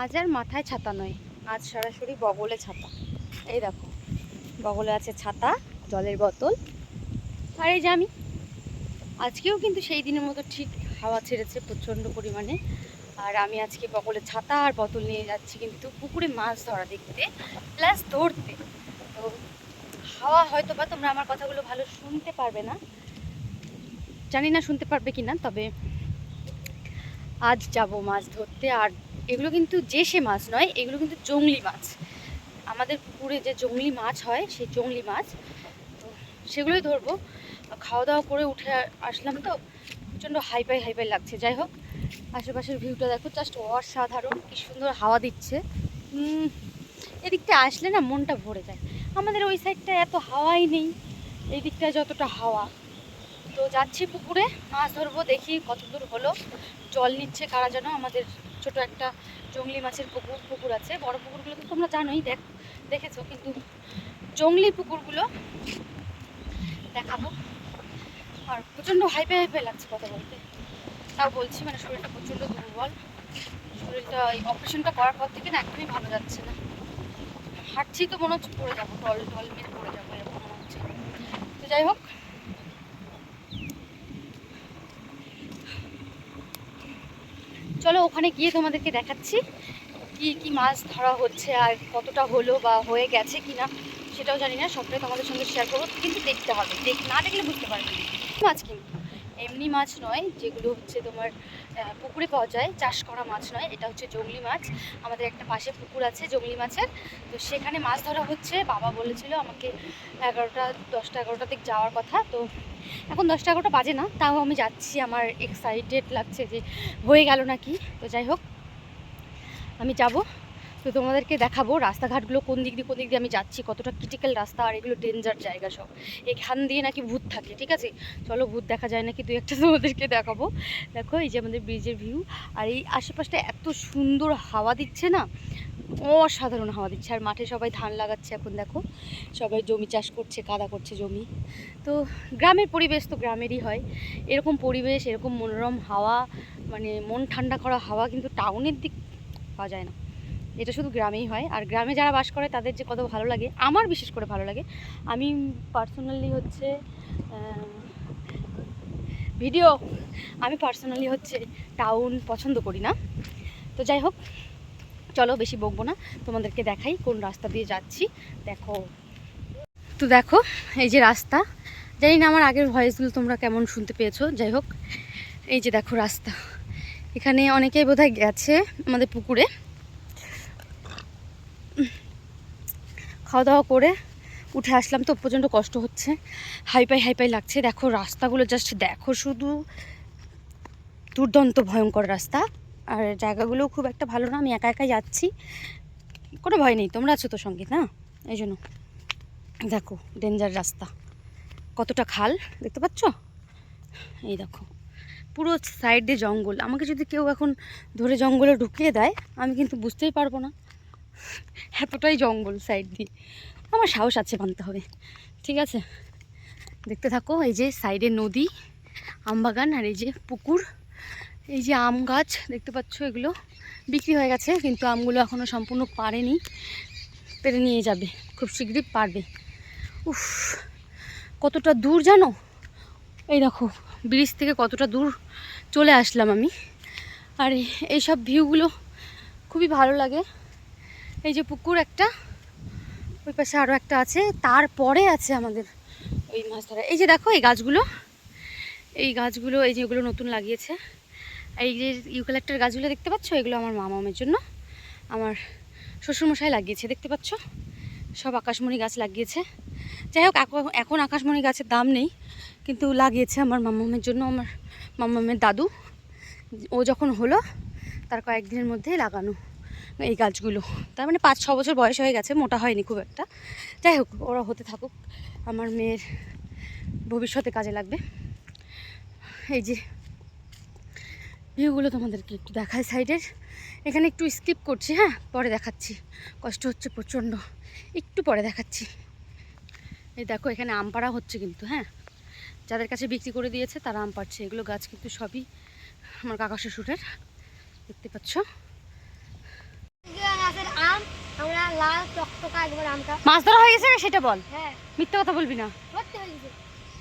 আজ আর মাথায় ছাতা নয়, আজ সরাসরি বগলে ছাতা। এই দেখো, বগলে আছে ছাতা, জলের বোতল, আর এই যে আমি। আজকেও কিন্তু সেই দিনের মতো ঠিক হাওয়া ছেড়েছে প্রচণ্ড পরিমাণে। আর আমি আজকে বগলে ছাতা আর বোতল নিয়ে যাচ্ছি কিন্তু পুকুরে মাছ ধরা দেখতে, প্লাস ধরতে। তো হাওয়া হয়তো বা তোমরা আমার কথাগুলো ভালো শুনতে পারবে না, জানি না শুনতে পারবে কি না, তবে আজ যাব মাছ ধরতে। আর এগুলো কিন্তু যে সে মাছ নয়, এগুলো কিন্তু জংলি মাছ। আমাদের পুকুরে যে জংলি মাছ হয়, সেই জংলি মাছ, তো সেগুলোই ধরবো। খাওয়া দাওয়া করে উঠে আসলাম তো, প্রচণ্ড হাইপাই হাইপাই লাগছে। যাই হোক, আশেপাশের ভিউটা দেখো, জাস্ট অসাধারণ, কি সুন্দর হাওয়া দিচ্ছে। এদিকটা আসলে না মনটা ভরে যায়। আমাদের ওই সাইডটা এত হাওয়াই নেই, এই দিকটায় যতটা হাওয়া। তো যাচ্ছি পুকুরে মাছ ধরবো, দেখি কত দূর হলো। জল নিচ্ছে কারা যেন, আমাদের ছোট একটা জংলি মাছের পুকুর আছে। বড় পুকুরগুলো তো তোমরা জানোই, দেখেছো, কিন্তু জংলি পুকুরগুলো দেখাবো। আর প্রচণ্ড হাইপে হাইপে লাগছে কথা বলতে, তাও বলছি, মানে শরীরটা প্রচণ্ড দুর্বল। শরীরটা এই অপারেশনটা করার পর থেকে না একদমই ভালো যাচ্ছে না। হাঁটছি তো মনে হচ্ছে পড়ে যাবো, টল টল মেরে পড়ে যাবো, এরকম মনে হচ্ছে। তো যাই হোক, চলো ওখানে গিয়ে তোমাদেরকে দেখাচ্ছি কি কি মাছ ধরা হচ্ছে, আর কতটা হলো বা হয়ে গেছে কিনা সেটাও জানি না। সবটাই তোমাদের সঙ্গে শেয়ার করবো, কিন্তু দেখতে হবে, না দেখলে বুঝতে পারবে না। মাছ কিন্তু এমনি মাছ নয়, যেগুলো হচ্ছে তোমার পুকুরে পাওয়া যায়, চাষ করা মাছ নয়। এটা হচ্ছে জংলি মাছ। আমাদের একটা পাশে পুকুর আছে জংলি মাছের, তো সেখানে মাছ ধরা হচ্ছে। বাবা বলেছিল আমাকে 10টা 11টার দিকে যাওয়ার কথা। তো এখন 10টা 11টা বাজে না, তাও আমি যাচ্ছি। আমার এক্সাইটেড লাগছে যে হয়ে গেল নাকি। তো যাই হোক, আমি যাব, তো তোমাদেরকে দেখাবো রাস্তাঘাটগুলো কোন দিক দিয়ে আমি যাচ্ছি, কতটা ক্রিটিক্যাল রাস্তা, আর এগুলো ডেঞ্জার জায়গা সব। এখান দিয়ে নাকি ভূত থাকে, ঠিক আছে। চলো, ভূত দেখা যায় নাকি 2-1টা তোমাদেরকে দেখাবো। দেখো, এই যে আমাদের ব্রিজের ভিউ, আর এই আশেপাশটা এত সুন্দর হাওয়া দিচ্ছে না, অসাধারণ হাওয়া দিচ্ছে। আর মাঠে সবাই ধান লাগাচ্ছে এখন, দেখো সবাই জমি চাষ করছে, কাদা করছে জমি। তো গ্রামের পরিবেশ তো গ্রামেরই হয়, এরকম পরিবেশ, এরকম মনোরম হাওয়া, মানে মন ঠান্ডা করা হাওয়া কিন্তু টাউনের দিক পাওয়া যায় না। এটা শুধু গ্রামেই হয়। আর গ্রামে যারা বাস করে তাদের যে কত ভালো লাগে, আমার বিশেষ করে ভালো লাগে। আমি পার্সোনালি হচ্ছে ভিডিও আমি পার্সোনালি হচ্ছে টাউন পছন্দ করি না। তো যাই হোক, চলো বেশি বকবো না, তোমাদেরকে দেখাই কোন রাস্তা দিয়ে যাচ্ছি। দেখো, তো দেখো এই যে রাস্তা, জানি না আমার আগের ভয়েসগুলো তোমরা কেমন শুনতে পেয়েছো। যাই হোক, এই যে দেখো রাস্তা, এখানে অনেকেই বোধহয় গেছে আমাদের পুকুরে। খাওয়া দাওয়া করে উঠে আসলাম তো, প্রচণ্ড কষ্ট হচ্ছে, হাইপাই হাইপাই লাগছে। দেখো রাস্তাগুলো জাস্ট দেখো, শুধু দুর্দান্ত ভয়ঙ্কর রাস্তা। আর জায়গাগুলো খুব একটা ভালো না, আমি একা একাই যাচ্ছি, কোনো ভয় নেই, তোমরা আছো তো সঙ্গে না, এই জন্য। দেখো ডেঞ্জার রাস্তা, কতটা খাল দেখতে পাচ্ছ। এই দেখো, পুরো সাইড দিয়ে জঙ্গল। আমাকে যদি কেউ এখন ধরে জঙ্গলে ঢুকিয়ে দেয়, আমি কিন্তু বুঝতেই পারবো না, এতটাই জঙ্গল সাইড দিয়ে। আমার সাহস আছে, মানতে হবে, ঠিক আছে। দেখতে থাকো, এই যে সাইডে নদী, আমবাগান, আর এই যে পুকুর, এই যে আম গাছ দেখতে পাচ্ছ, এগুলো বিক্রি হয়ে গেছে, কিন্তু আমগুলো এখনও সম্পূর্ণ পেরে নিয়ে যাবে, খুব শীঘ্রই পারবে। উফ, কতটা দূর জানো, এই দেখো ব্রিজ থেকে কতটা দূর চলে আসলাম আমি। আর এইসব ভিউগুলো খুবই ভালো লাগে। এই যে পুকুর একটা, ওই পাশে আরও একটা আছে, তারপরে আছে আমাদের ওই মাছ ধরা। এই যে দেখো এই গাছগুলো, এই যে এগুলো নতুন লাগিয়েছে। এই যে ইউক্যালিপ্টাস গাছগুলো দেখতে পাচ্ছ, এগুলো আমার মামামের জন্য আমার শ্বশুরমশাই লাগিয়েছে, দেখতে পাচ্ছ। সব আকাশমণি গাছ লাগিয়েছে। যাই হোক, এখন আকাশমণি গাছের দাম নেই, কিন্তু লাগিয়েছে আমার মামামের জন্য, আমার মামামের দাদু। ও যখন হলো তার কয়েকদিনের মধ্যেই লাগানো এই গাছগুলো, তার মানে 5-6 বছর বয়স হয়ে গেছে, মোটা হয়নি খুব একটা। যাই হোক, ওরা হতে থাকুক, আমার মেয়ের ভবিষ্যতে কাজে লাগবে। এই যে ভিউগুলো তোমাদেরকে একটু দেখায় সাইডের, এখানে একটু স্কিপ করছি, হ্যাঁ পরে দেখাচ্ছি, কষ্ট হচ্ছে প্রচণ্ড, একটু পরে দেখাচ্ছি। এই দেখো এখানে আম পাড়া হচ্ছে কিন্তু, হ্যাঁ যাদের কাছে বিক্রি করে দিয়েছে তারা আম পাড়ছে। এগুলো গাছ কিন্তু সবই আমার কাকা শ্বশুরের, দেখতে পাচ্ছ। আমরা লাল টকটকা একবার আমটা। মাছ ধরা হয়ে গেছে সেটা বল। হ্যাঁ, মিথ্যা কথা বলবি না। সত্যি হয়ে গেছে।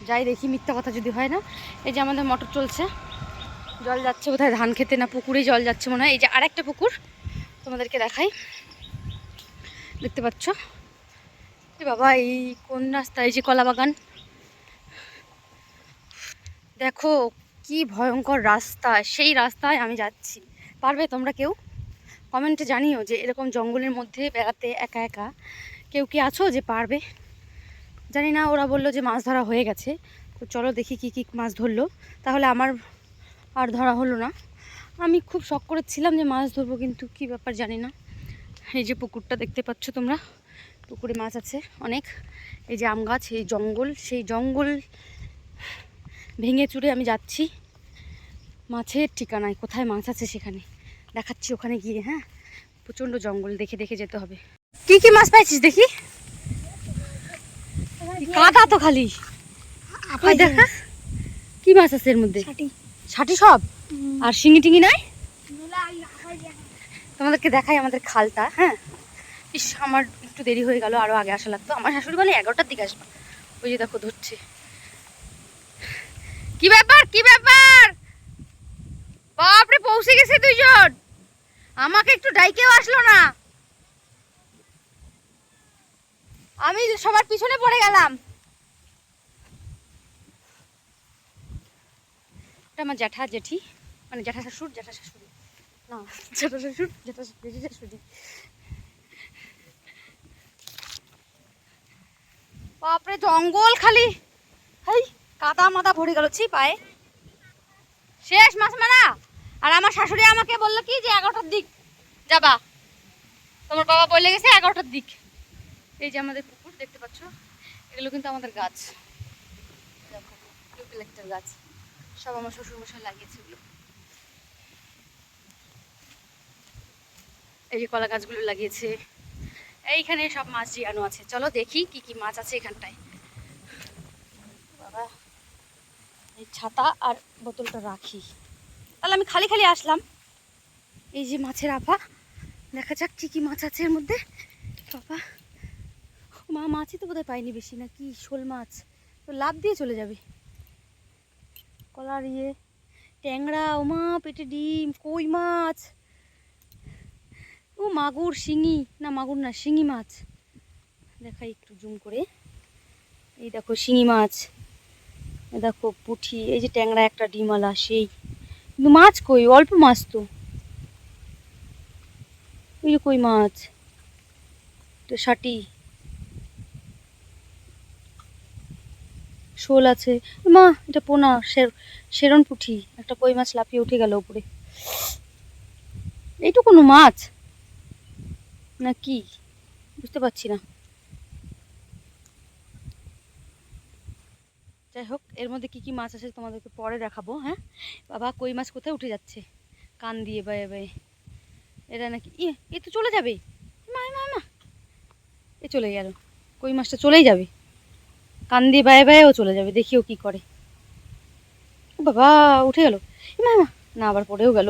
যাই দেখি মিথ্যা কথা যদি হয় না। এই যে আমাদের মোটর চলছে, জল যাচ্ছে বোধহয় ধান খেতে, না পুকুরে জল যাচ্ছে মনে হয়। এই যে আরেকটা পুকুর তোমাদেরকে দেখাই, দেখতে পাচ্ছ? এ বাবা, এই কোন রাস্তা? এই যে কলা বাগান, দেখো কি ভয়ঙ্কর রাস্তা। সেই রাস্তায় আমি যাচ্ছি। পারবে তোমরা কেউ? কমেন্টে জানিও যে এরকম জঙ্গলের মধ্যে বেড়াতে একা একা কেউ কি আছো যে পারবে। জানি না, ওরা বললো যে মাছ ধরা হয়ে গেছে, তো চলো দেখি কি কি মাছ ধরলো। তাহলে আমার আর ধরা হলো না। আমি খুব শখ করেছিলাম যে মাছ ধরবো, কিন্তু কি ব্যাপার জানি না। এই যে পুকুরটা দেখতে পাচ্ছ তোমরা, পুকুরে মাছ আছে অনেক। এই যে আম গাছ, এই জঙ্গল, সেই জঙ্গল ভেঙে চুরে আমি যাচ্ছি মাছের ঠিকানায়। কোথায় মাছ আছে সেখানে দেখাচ্ছি, ওখানে গিয়ে। হ্যাঁ, প্রচণ্ড জঙ্গল, দেখে দেখে যেতে হবে। কি কি মাছ পাইছিস দেখি? কাদা তো খালি। দেখা কি মাছ আছে এর মধ্যে? ছাটি সব। আর শিঙি টিঙি নাই? তোমাদেরকে দেখাই আমাদের খালটা। হ্যাঁ, ইস, আমার একটু দেরি হয়ে গেল, আরো আগে আসা লাগতো। আমার শাশুড়ি বলে 11টার দিকে আসবা। ওই যে দেখো ধরছে। কি ব্যাপার, কি ব্যাপার? বাপরে, পৌঁছে গেছে দুইজন। আমাকে একটু ডাইকেও আসলো না, আমি সবার পিছনে পড়ে গেলাম। এটা আমার জ্যাঠা জেঠি, মানে জ্যাঠা শাশুড়, জ্যাঠা শাশুড়ি না, জ্যাঠা শ্বশুর, জ্যাঠা জেঠি শাশুড়ি। বাপরে, জঙ্গল খালি। হাই, কাদা মাদা ভরে গেল ছি পায়ে। শেষ মাছ মারা। আর আমার শাশুড়ি আমাকে বললো কি যে 11টার দিক যাবা। তোমার বাবা বলে গেছে 11টার দিক। এই যে আমাদের পুকুর দেখতে পাচ্ছ, এগুলো কিন্তু আমাদের গাছ। দেখো, ইউক্যালিপটাস গাছ, সব আমার শ্বশুর মশাই লাগিয়েছে এগুলো। এই যে কলা গাছগুলো লাগিয়েছে। এইখানে সব মাছ জিয়ানো আছে। চলো দেখি কি কি মাছ আছে এখানটায়। বাবা, এই ছাতা আর বোতলটা রাখি, তাহলে আমি খালি খালি আসলাম। এই যে মাছের আভা, দেখা যাক কি কি মাছ আছে এর মধ্যে। বাবা, মা মাছই তো বোধহয় পাইনি বেশি, নাকি শোল মাছ তো লাভ দিয়ে চলে যাবে। কলার ইয়ে, ট্যাংরা, ওমা পেটে ডিম, কই মাছ, ও মাগুর, শিঙি, না মাগুর না, শিঙি মাছ। দেখাই একটু জুম করে। এই দেখো শিঙি মাছ, এই দেখো পুঁটি, এই যে ট্যাংরা একটা ডিমালা সেই। কিন্তু মাছ কই, অল্প মাছ তো। ওই যে কই মাছ, ষাটি, শোল আছে। মা, এটা পোনা, সেরন পুঁটি, একটা কই মাছ লাফিয়ে উঠে গেল উপরে। এইটু কোনো মাছ না কি বুঝতে পারছি না। যাই হোক, এর মধ্যে কি কি মাছ আছে তোমাদেরকে পরে দেখাবো। হ্যাঁ, বাবা, কই মাছ কোথায় উঠে যাচ্ছে কান দিয়ে বায়ে বায়ে। এরা নাকি এ তো চলে যাবে। মা মা মা, এ চলে গেল, কই মাছটা চলেই যাবে, কান দিয়ে বায়ে বায়েও চলে যাবে। দেখিও কি করে। ও বাবা, উঠে গেল। মা মা, না আবার পড়েও গেল।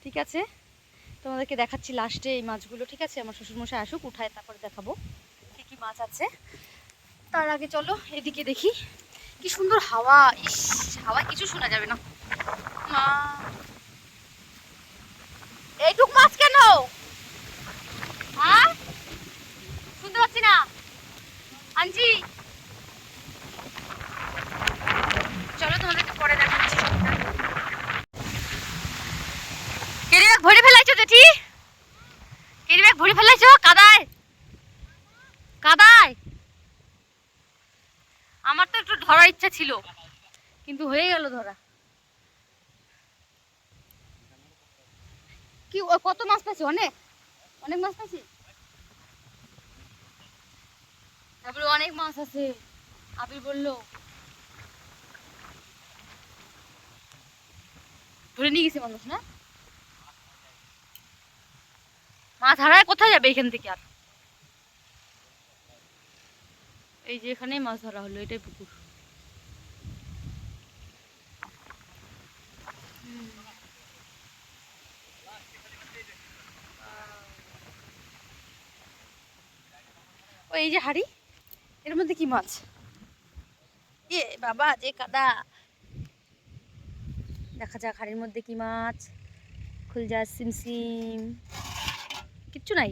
ঠিক আছে, তোমাদেরকে দেখাচ্ছি লাস্টে এই মাছগুলো। ঠিক আছে, আমার শ্বশুরমশাই আসুক, উঠায় তারপরে দেখাবো কি কি মাছ আছে। তার আগে চলো এদিকে দেখি। কি সুন্দর হাওয়া, ইস, হাওয়া কিছু শোনা যাবে না। মা, এইটুক মাছ কেন? হ্যাঁ, শুনতে পাচ্ছি না। আনছি, চলো তোমাদেরকে পরে দেখাচ্ছি সবটা। কেরি ব্যাগ ভরে ফেলাইছো জেঠি, কেরি ব্যাগ ভরে ফেলাইছো কাদায়, কাদায়। আমার তো একটু ধরার ইচ্ছা ছিল, কিন্তু হয়ে গেল ধরা। কি কত মাছ পাইছি? অনেক অনেক মাছ পাইছি। তারপরে অনেক মাছ আছে, আবির বললো। ধরে নিয়ে গেছে মানুষ না, মাছ হারায় কোথায় যাবে এখান থেকে আর। এই যে এখানে মাছ ধরা হলো, এটাই পুকুর। এই যে হাঁড়ি, এর মধ্যে কি মাছ? এ বাবা যে কাদা, দেখা যাক হাঁড়ির মধ্যে কি মাছ। খুল যা সিমসিম, কিচ্ছু নাই।